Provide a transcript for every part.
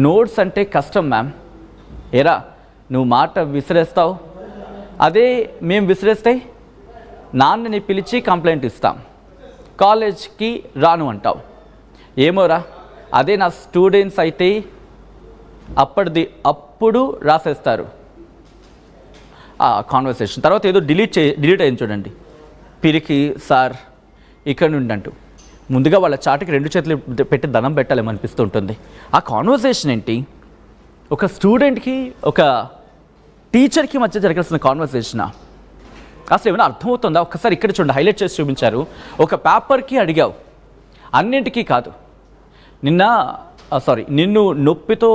Notes అంటే కష్టం ma'am. ఏరా నువ్వు మాట విసిరేస్తావు, అదే మేము విసిరేస్తే నాన్నని పిలిచి కంప్లైంట్ ఇస్తాం, కాలేజ్కి రాను అంటావు. ఏమోరా, అదే నా స్టూడెంట్స్ అయితే అప్పుడు రాసేస్తారు ఆ కాన్వర్సేషన్. తర్వాత ఏదో డిలీట్ అయింది చూడండి, పిరికి సార్ ఇక్కడ నుండి అంటూ. ముందుగా వాళ్ళ చాటుకి 2 చేతులు పెట్టి దండం పెట్టాలేమనిపిస్తూ ఉంటుంది. ఆ కాన్వర్సేషన్ ఏంటి? ఒక స్టూడెంట్కి ఒక టీచర్కి మధ్య జరగాల్సిన కాన్వర్సేషనా? అసలు ఏమైనా అర్థమవుతుందా? ఒక్కసారి ఇక్కడ చూడండి, హైలైట్ చేసి చూపించారు. ఒక పేపర్కి అడిగావు, అన్నింటికీ కాదు. నిన్ను నొప్పితో,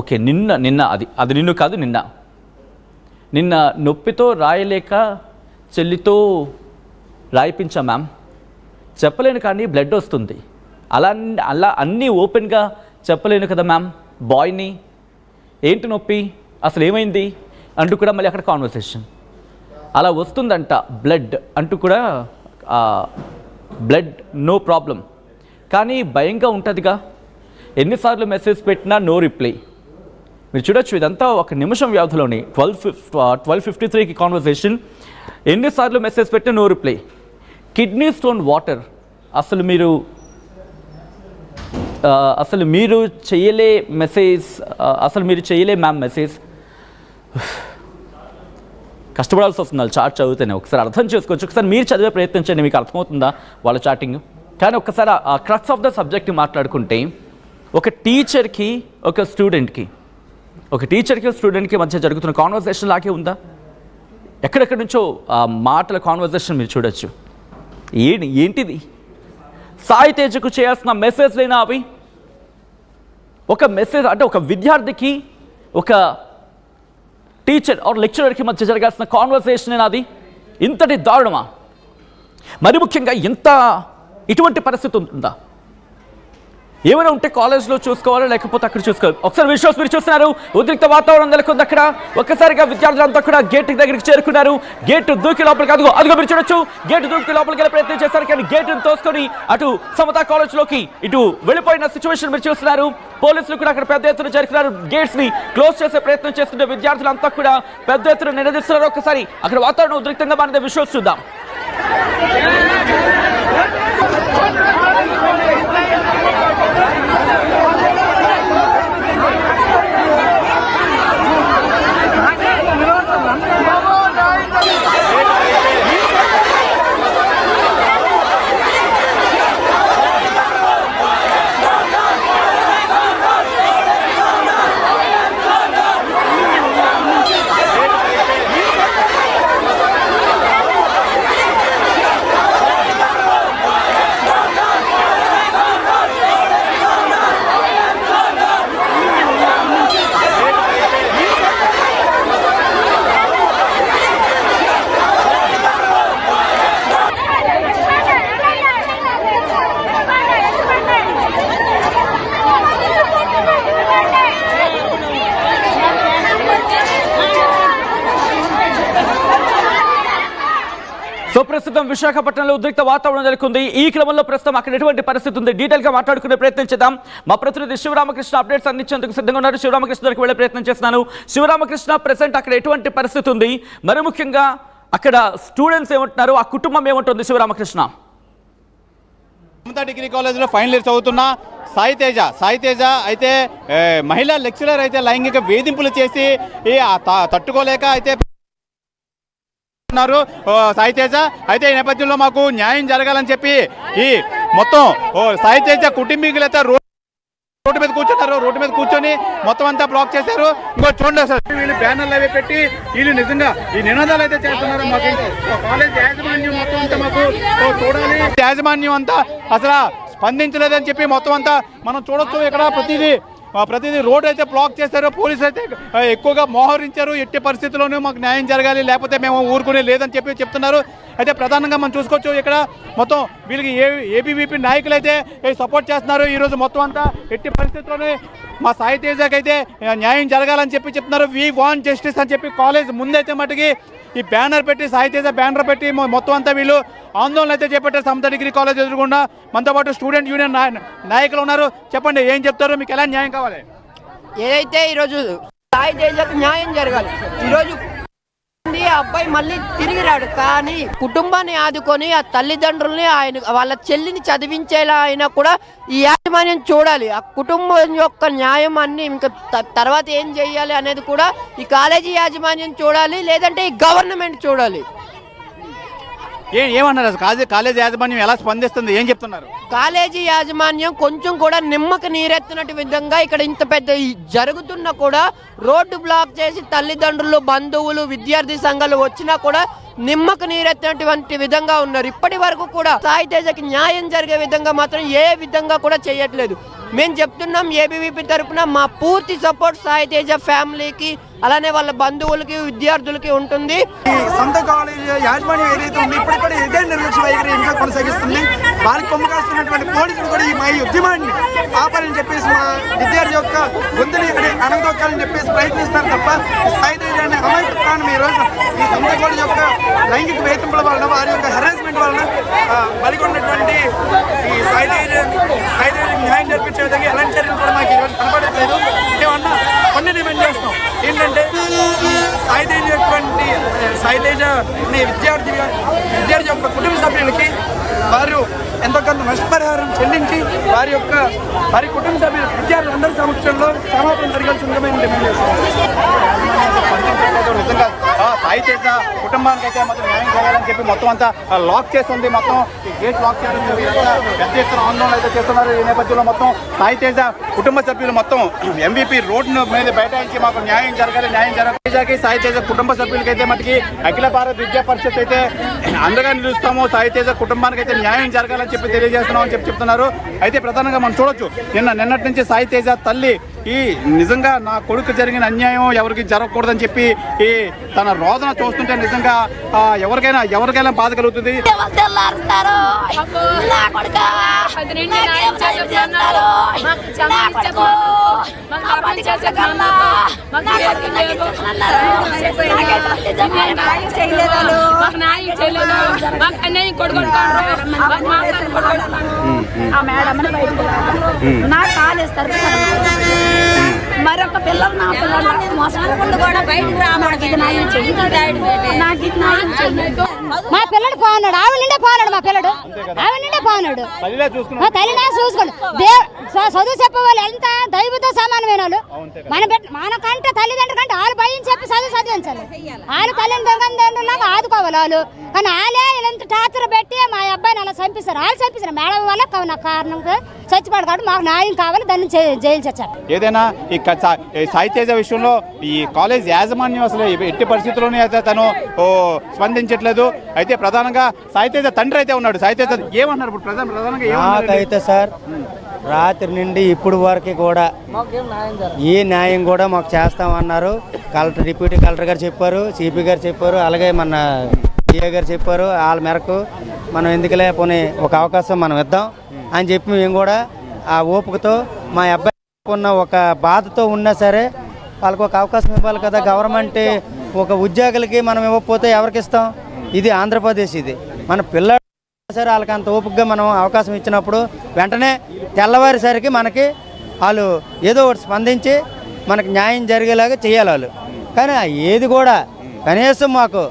ఓకే నిన్న అది నిన్ను కాదు, నిన్న నొప్పితో రాయలేక చెల్లితో రాయిపించా మ్యామ్. చెప్పలేను కానీ బ్లడ్ వస్తుంది, అలా అన్నీ ఓపెన్గా చెప్పలేను కదా మ్యామ్. బాయ్ని ఏంటి నొప్పి, అసలు ఏమైంది అంటూ కూడా మళ్ళీ అక్కడ కాన్వర్సేషన్ అలా వస్తుందంట. బ్లడ్ అంటూ కూడా బ్లడ్ నో ప్రాబ్లం, కానీ భయంగా ఉంటుందిగా. ఎన్నిసార్లు మెసేజ్ పెట్టినా నో రిప్లై. మీరు చూడొచ్చు, ఇదంతా ఒక నిమిషం వ్యవధిలోని 12:53కి కాన్వర్సేషన్. ఎన్నిసార్లు మెసేజ్ పెట్టినా no reply. Kidney stone water, అసలు మీరు చేయలే మెసేజ్, అసలు మీరు చేయలే మ్యామ్ మెసేజ్. కష్టపడాల్సి వస్తుంది వాళ్ళు చాట్ చదివితేనే. ఒకసారి అర్థం చేసుకోవచ్చు, ఒకసారి మీరు చదివే ప్రయత్నించండి, మీకు అర్థమవుతుందా వాళ్ళ చాటింగ్. కానీ ఒక్కసారి ఆ క్రక్స్ ఆఫ్ ద సబ్జెక్ట్ మాట్లాడుకుంటే, ఒక టీచర్కి స్టూడెంట్కి మధ్య జరుగుతున్న కాన్వర్సేషన్ లాగే ఉందా? ఎక్కడెక్కడి నుంచో మాటల కాన్వర్సేషన్ మీరు చూడొచ్చు. ఏంటిది? సాయి తేజకు చేయాల్సిన మెసేజ్ లేనా అవి? ఒక మెసేజ్ అంటే ఒక విద్యార్థికి ఒక టీచర్ ఆర్ లెక్చరర్కి మధ్య జరగాల్సిన కాన్వర్సేషన్ అది? ఇంతటి దారుణమా? మరి ముఖ్యంగా ఇటువంటి పరిస్థితి ఉంటుందా? ఏమైనా ఉంటే కాలేజ్లో చూసుకోవాలి, లేకపోతే అక్కడ చూసుకోవాలి. ఒకసారి విజువల్స్ మీరు చూస్తున్నారు, ఉద్రిక్త వాతావరణం నెలకొంది అక్కడ. ఒక్కసారిగా విద్యార్థులంతా కూడా గేట్ దగ్గరికి చేరుకున్నారు. గేటు దూకి లోపలికి అదిగో మీరు చూడొచ్చు, గేటు దూకి లోపలికి వెళ్ళే ప్రయత్నం చేశారు, కానీ గేటును తోసుకొని అటు సమతా కాలేజ్లోకి ఇటు వెళ్ళిపోయిన సిచ్యువేషన్ మీరు చూస్తున్నారు. పోలీసులు కూడా అక్కడ పెద్ద ఎత్తున చేరుకున్నారు. గేట్స్ ని క్లోజ్ చేసే ప్రయత్నం చేస్తుంటే విద్యార్థులంతా కూడా పెద్ద ఎత్తున నిలదీస్తున్నారు. ఒక్కసారి అక్కడ వాతావరణం ఉద్రిక్తంగా మారింది. విజువల్స్ చూద్దాం. సో ప్రస్తుతం విశాఖపట్నంలో ఉద్రిక్త వాతావరణం నెలకొంది. ఈ క్రమంలో ప్రస్తుతం అక్కడ ఎటువంటి పరిస్థితి ఉంది డీటెయిల్గా మాట్లాడుకునే ప్రయత్నం చేద్దాం. మా ప్రతినిధి శివరామకృష్ణ అప్డేట్స్ అందించేందుకు సిద్ధంగా ఉన్నారు. శివరామకృష్ణ దగ్గరికి వెళ్ళే ప్రయత్నం చేస్తున్నాను. శివరామకృష్ణ, ప్రెసెంట్ అక్కడ ఎటువంటి పరిస్థితి ఉంది, మరి ముఖ్యంగా అక్కడ స్టూడెంట్స్ ఏమంటున్నారు, ఆ కుటుంబం ఏమంటుంది? శివరామకృష్ణ. సమతా డిగ్రీ కాలేజ్లో ఫైనల్ ఇయర్ చదువుతున్న సాయి తేజ అయితే మహిళా లెక్చరర్ అయితే లైంగిక వేధింపులు చేసి తట్టుకోలేక అయితే సాయి తేజ అయితే ఈ నేపథ్యంలో మాకు న్యాయం జరగాలని చెప్పి ఈ మొత్తం సాయి తేజ కుటుంబీకులైతే రోడ్డు మీద కూర్చున్నారు. రోడ్డు మీద కూర్చొని మొత్తం అంతా బ్లాక్ చేశారు. ఇంకో చూడండి అసలు వీళ్ళు బ్యానర్లు అవి పెట్టి వీళ్ళు నిజంగా ఈ నినాదాలు అయితే చేస్తున్నారు. మాకు కాలేజ్ యాజమాన్యం మొత్తం అంతా మాకు చూడాలి, యాజమాన్యం అంతా అసలు స్పందించలేదని చెప్పి మొత్తం అంతా మనం చూడొచ్చు. ఇక్కడ ప్రతిదీ రోడ్ అయితే బ్లాక్ చేశారు. పోలీసులు అయితే ఎక్కువగా మోహరించారు. ఎట్టి పరిస్థితుల్లోనూ మాకు న్యాయం జరగాలి, లేకపోతే మేము ఊరుకునే లేదని చెప్పి చెప్తున్నారు. అయితే ప్రధానంగా మనం చూసుకోవచ్చు ఇక్కడ మొత్తం వీళ్ళకి ఏబీవీపీ నాయకులు అయితే సపోర్ట్ చేస్తున్నారు. ఈరోజు మొత్తం అంతా ఎట్టి పరిస్థితుల్లోనే మా సాయి తేజకి అయితే న్యాయం జరగాలని చెప్పి చెప్తున్నారు. వీ వాంట్ జస్టిస్ అని చెప్పి కాలేజ్ ముందైతే మటుకి ఈ బ్యానర్ పెట్టి సాయి తేజ బ్యానర్ పెట్టి మొత్తం అంతా వీళ్ళు ఆందోళన అయితే చేపట్టారు. సమతా డిగ్రీ కాలేజ్ ఎదురుకుండా మనతో పాటు స్టూడెంట్ యూనియన్ నాయకులు ఉన్నారు. చెప్పండి, ఏం చెప్తారు, మీకు ఎలా న్యాయం కావాలి? ఏదైతే ఈరోజు సాయి తేజకు న్యాయం జరగాలి. ఈరోజు ఆ అబ్బాయి మళ్ళీ తిరిగి రాడు, కానీ కుటుంబాన్ని ఆదుకొని ఆ తల్లిదండ్రుల్ని ఆయన వాళ్ళ చెల్లిని చదివించేలా అయినా కూడా ఈ యాజమాన్యం చూడాలి. ఆ కుటుంబం యొక్క న్యాయం అన్ని ఇంకా తర్వాత ఏం చేయాలి అనేది కూడా ఈ కాలేజీ యాజమాన్యం చూడాలి, లేదంటే ఈ గవర్నమెంట్ చూడాలి. ఏమన్నారు కాలేజ్ యాజమాన్యం ఎలా స్పందిస్తుంది, ఏం చెప్తున్నారు? కాలేజీ యాజమాన్యం కొంచెం కూడా నిమ్మకు నీరెత్తినట్టు విధంగా ఇక్కడ ఇంత పెద్ద జరుగుతున్నా కూడా రోడ్డు బ్లాక్ చేసి తల్లిదండ్రులు, బంధువులు, విద్యార్థి సంఘాలు వచ్చినా కూడా నిమ్మకు నీరెత్తినటువంటి విధంగా ఉన్నారు. ఇప్పటి వరకు కూడా సాయి తేజకి న్యాయం జరిగే విధంగా మాత్రం ఏ విధంగా కూడా చేయట్లేదు. మేము చెప్తున్నాం, ఏబీవీపీ తరఫున మా పూర్తి సపోర్ట్ సాయి తేజ ఫ్యామిలీకి, అలానే వాళ్ళ బంధువులకి, విద్యార్థులకి ఉంటుంది. సొంత కాలేజీ యాజమాన్యం ఏదైతే ఉందో ఇప్పుడు కూడా ఇదే నిర్లక్ష్య వైఖరి ఇంకా కొనసాగిస్తుంది. వారికి కొమ్ము కాస్తున్నటువంటి పోలీసులు కూడా ఈ మా ఉద్యమాన్ని ఆపాలని చెప్పేసి మా విద్యార్థి యొక్క గొంతుని ఇక్కడ అణగదొక్కాలని చెప్పేసి ప్రయత్నిస్తారు తప్ప సాయి తేజ అనే అమాయక ప్రాణం ఈ రోజు ఈ సొంత కాలేజీ యొక్క లైంగిక వేధింపుల వలన, వారి యొక్క హెరాస్మెంట్ వలన బలిగొన్నటువంటి ఈ సాయి తేజ న్యాయం జరిపించే విధంగా ఎలాంటి చర్యలు కూడా మాకు ఈరోజు కనపడట్లేదు. మేమన్నా కొన్ని డిమాండ్ చేస్తాం ఏంటంటే సాయి తేజ విద్యార్థి యొక్క కుటుంబ సభ్యులకి వారు ఎంతో కొంత నష్టపరిహారం చెల్లించి వారి కుటుంబ సభ్యులు విద్యార్థులందరి సమక్షంలో క్షమాపణ జరగాల్సిందిగా మేము డిమాండ్ చేస్తాం. నిజంగా సాయి తేజ కుటుంబానికి అయితే మొత్తం న్యాయం చేయాలని చెప్పి మొత్తం అంతా లాక్ చేస్తుంది. మొత్తం గేట్ లాక్ చేయడం పెద్ద ఎత్తున ఆందోళన అయితే చేస్తున్నారు. ఈ నేపథ్యంలో మొత్తం సాయి తేజ కుటుంబ సభ్యులు మొత్తం ఎంవీపీ రోడ్డు మీద బైఠాయించి మాకు న్యాయం జరగాలి, న్యాయం జరగాలి. సాయి తేజ కుటుంబ సభ్యులకి అయితే మటుకి అఖిల భారత విద్యా పరిషత్ అయితే అండగా నిలుస్తాము, సాయి తేజ కుటుంబానికి అయితే న్యాయం జరగాలని చెప్పి తెలియజేస్తున్నామని చెప్పి చెప్తున్నారు. అయితే ప్రధానంగా మనం చూడొచ్చు, నిన్నటి నుంచి సాయి తేజ తల్లి ఈ నిజంగా నా కొడుకు జరిగిన అన్యాయం ఎవరికి జరగకూడదని చెప్పి ఈ తన రోదన చూస్తుంటే నిజంగా ఎవరికైనా బాధ కలుగుతుంది. మరొక పిల్లలు నా పిల్లలు మోసపోకుండా కూడా బయటకు రావడానికి న్యాయం చేయండి. మా పిల్లడు పోన్నాడు, ఆవిడ నిండే పోనాడు, మా పిల్లడు ఆవిడ నిండే పోనాడు. తల్లినే చూసుకోండి. చదువు చెప్పే వాళ్ళు ఎంత దైవతో సమానమైన వాళ్ళు. మనకంటే తల్లిదండ్రుల కంటే వాళ్ళు భయం చెప్పి చదివించాలి. వాళ్ళు తల్లిదండ్రులకు ఆదుకోవాలి వాళ్ళు. కానీ వాళ్ళే ఎంత టార్చర్ పెట్టి మా అబ్బాయిని అలా చంపిస్తారు. వాళ్ళు చంపిస్తారు మేడం వల్ల కారణంగా చచ్చిపోయాడు కాబట్టి మాకు న్యాయం కావాలి, దాన్ని జైలు చచ్చారు. ఏదైనా ఈ సాయి తేజ విషయంలో ఈ కాలేజ్ యాజమాన్యం అసలు ఎట్టి పరిస్థితుల్లోనే అయితే తను స్పందించట్లేదు. అయితే ప్రధానంగా సాయి తేజ తండ్రి అయితే ఉన్నాడు. సాయి తేజ ఏమన్నారు ఇప్పుడు ప్రధానంగా? అయితే సార్ రాత్రి నుండి ఇప్పుడు వరకు కూడా ఈ న్యాయం కూడా మాకు చేస్తామన్నారు. డిప్యూటీ కలెక్టర్ గారు చెప్పారు, సిపి గారు చెప్పారు, అలాగే మన డిఏ గారు చెప్పారు. వాళ్ళ మేరకు మనం ఎందుకులే పోనీ ఒక అవకాశం మనం ఇద్దాం అని చెప్పి మేము కూడా ఆ ఓపికతో మా అబ్బాయి ఉన్న ఒక బాధతో ఉన్నా సరే వాళ్ళకి ఒక అవకాశం ఇవ్వాలి కదా. గవర్నమెంట్ ఒక ఉద్యోగులకి మనం ఇవ్వకపోతే ఎవరికి ఇస్తాం? ఇది ఆంధ్రప్రదేశ్, ఇది మన పిల్లలు సరే వాళ్ళకి అంత ఓపికగా మనం అవకాశం ఇచ్చినప్పుడు వెంటనే తెల్లవారేసరికి మనకి వాళ్ళు ఏదో ఒకటి స్పందించి మనకి న్యాయం జరిగేలాగా చేయాలి వాళ్ళు. కానీ ఏది కూడా కనీసం మాకు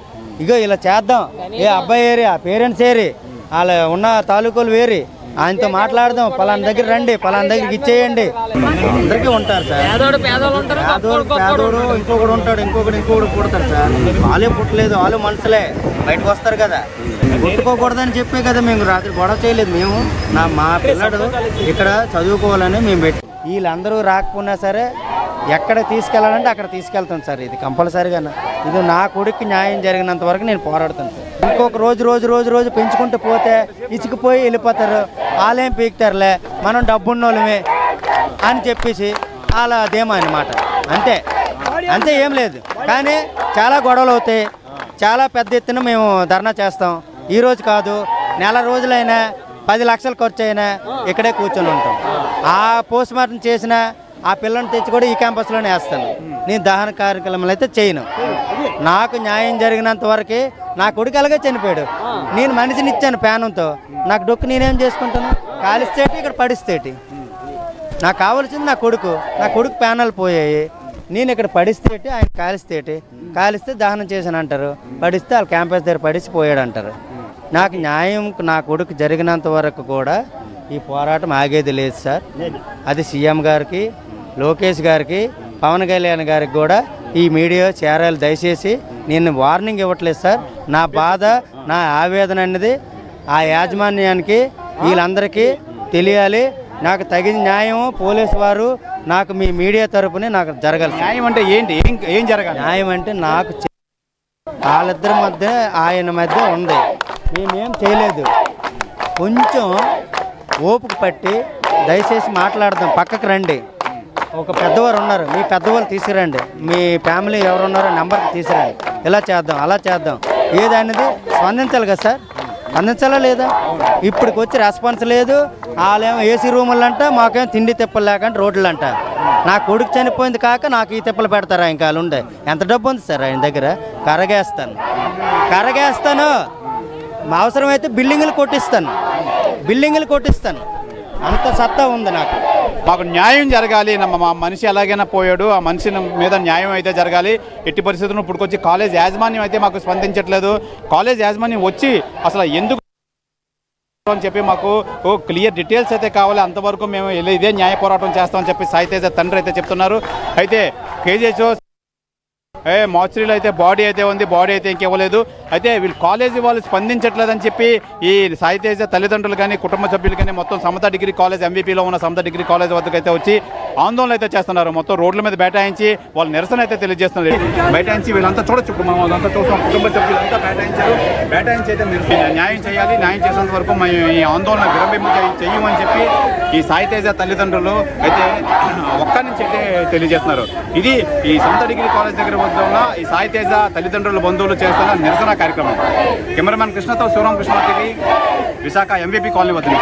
ఇగో ఇలా చేద్దాం, ఏ అబ్బాయి ఏరి, ఆ పేరెంట్స్ ఏరి, వాళ్ళ ఉన్న తాలూకులు వేరి, ఆయనతో మాట్లాడదాం, పలానా దగ్గర రండి, పలానా దగ్గరికి ఇచ్చేయండి. అందరికీ ఉంటారు సార్, పేదోడు ఇంకొకడు ఉంటాడు, ఇంకొకడు పుడతాడు సార్. వాళ్ళే పుట్టలేదు, వాళ్ళు మనుషులే బయటకు వస్తారు కదా. కొట్టుకోకూడదని చెప్పే కదా మేము రాత్రి గొడవ చేయలేదు. మేము మా పిల్లడు ఇక్కడ చదువుకోవాలని మేము పెట్టి వీళ్ళందరూ రాకపోయినా సరే ఎక్కడ తీసుకెళ్ళాలంటే అక్కడ తీసుకెళ్తాం సార్. ఇది కంపల్సరీగా ఇది నా కొడుకు న్యాయం జరిగినంత వరకు నేను పోరాడుతాను సార్. ఇంకొక రోజు పెంచుకుంటూ పోతే ఇసుకుపోయి వెళ్ళిపోతారు, వాళ్ళేం పీకుతారులే, మనం డబ్బున్నోళ్ళమే అని చెప్పేసి అలా అదేమో అన్నమాట. అంతే ఏం లేదు. కానీ చాలా గొడవలు అవుతాయి, చాలా పెద్ద ఎత్తున మేము ధర్నా చేస్తాం. ఈరోజు కాదు, నెల రోజులైనా 10 లక్షలు ఖర్చు అయినా ఇక్కడే కూర్చొని ఉంటాం. ఆ పోస్ట్ మార్టం చేసిన ఆ పిల్లని తెచ్చి కూడా ఈ క్యాంపస్లోనే వేస్తాను. నేను దహన కార్యక్రమాలు అయితే చేయను. నాకు న్యాయం జరిగినంత వరకు నా కొడుకు అలాగే చనిపోయాడు. నేను మనిషిని ఇచ్చాను ప్యానంతో, నాకు డొక్కు నేనేం చేసుకుంటాను? కాలిస్తేటి ఇక్కడ పడిస్తేటి నాకు కావాల్సింది నా కొడుకు ప్యానల్ పోయాయి. నేను ఇక్కడ పడిస్తేటి ఆయన కాలిస్తే దహనం చేశాను అంటారు, పడిస్తే వాళ్ళ క్యాంపస్ దగ్గర పడిసి పోయాడు అంటారు. నాకు న్యాయం నా కొడుకు జరిగినంత వరకు కూడా ఈ పోరాటం ఆగేది లేదు సార్. అది సీఎం గారికి, లోకేష్ గారికి, పవన్ కళ్యాణ్ గారికి కూడా ఈ మీడియా చేరాలి. దయచేసి నేను వార్నింగ్ ఇవ్వట్లేదు సార్. నా బాధ, నా ఆవేదన అనేది ఆ యాజమాన్యానికి వీళ్ళందరికీ తెలియాలి. నాకు తగిన న్యాయం పోలీసు వారు నాకు మీ మీడియా తరపునే నాకు జరగాలి. న్యాయం అంటే ఏంటి? ఏం జరగాలి? న్యాయం అంటే నాకు వాళ్ళిద్దరి మధ్య ఆయన మధ్య ఉంది, మేమేం చేయలేదు. కొంచెం ఓపిక పట్టి దయచేసి మాట్లాడదాం. పక్కకు రండి, ఒక పెద్దవారు ఉన్నారు, మీ పెద్దవాళ్ళు తీసుకురండి, మీ ఫ్యామిలీ ఎవరున్నారో నెంబర్కి తీసుకురండి. ఇలా చేద్దాం, అలా చేద్దాం. ఏదనేది స్పందించాలి కదా సార్, స్పందించాలా లేదా? ఇప్పటికి వచ్చి రెస్పాన్స్ లేదు. వాళ్ళేమో ఏసీ రూములు అంట, మాకేమో తిండి తిప్పలు లేకంటే రోడ్లు అంట. నా కొడుకు చనిపోయింది కాక నాకు ఈ తిప్పలు పెడతారా? ఇంకా వాళ్ళు ఉండే ఎంత డబ్బు ఉంది సార్ ఆయన దగ్గర? కరగేస్తాను అవసరమైతే బిల్డింగులు కొట్టిస్తాను. అంత సత్తా ఉంది నాకు. మాకు న్యాయం జరగాలి. మా మనిషి ఎలాగైనా పోయాడు, ఆ మనిషి మీద న్యాయం అయితే జరగాలి. ఎట్టి పరిస్థితుల్లో ఇప్పుడుకొచ్చి కాలేజ్ యాజమాన్యం అయితే మాకు స్పందించట్లేదు. కాలేజ్ యాజమాన్యం వచ్చి అసలు ఎందుకు అని చెప్పి మాకు క్లియర్ డీటెయిల్స్ అయితే కావాలి. అంతవరకు మేము ఇదే న్యాయ పోరాటం చేస్తామని చెప్పి సాయి తేజ తండ్రి అయితే చెప్తున్నారు. అయితే కేజీహెచ్ఓ మార్చురీలో అయితే బాడీ అయితే ఉంది, బాడీ అయితే ఇంకివ్వలేదు. అయితే వీళ్ళు కాలేజీ వాళ్ళు స్పందించట్లేదని చెప్పి ఈ సాయి తేజ తల్లిదండ్రులు కానీ కుటుంబ సభ్యులు కానీ మొత్తం సమతా డిగ్రీ కాలేజ్, ఎంవీపీలో ఉన్న సమతా డిగ్రీ కాలేజ్ వద్దకు అయితే వచ్చి ఆందోళన అయితే చేస్తున్నారు. మొత్తం రోడ్ల మీద బైఠాయించి వాళ్ళు నిరసన అయితే తెలియజేస్తున్నారు. బైఠాయించి వీళ్ళంతా చూడొచ్చు, ఇప్పుడు మనం అదంతా చూస్తాం. కుటుంబ సభ్యులంతా బైఠాయించి అయితే న్యాయం చేయాలి, న్యాయం చేసేంత వరకు మేము ఈ ఆందోళన విరమింపు చెయ్యమని చెప్పి ఈ సాయి తేజ తల్లిదండ్రులు అయితే ఒక్కడి నుంచి అయితే తెలియజేస్తున్నారు. ఇది ఈ సమతా డిగ్రీ కాలేజ్ దగ్గర ఉన్న ఈ సాయి తేజ తల్లిదండ్రుల బంధువులు చేస్తున్న నిరసన కార్యక్రమం. కెమెరామెన్ కృష్ణతో Sivaramakrishna TV, Visakha MVP colony వద్ద.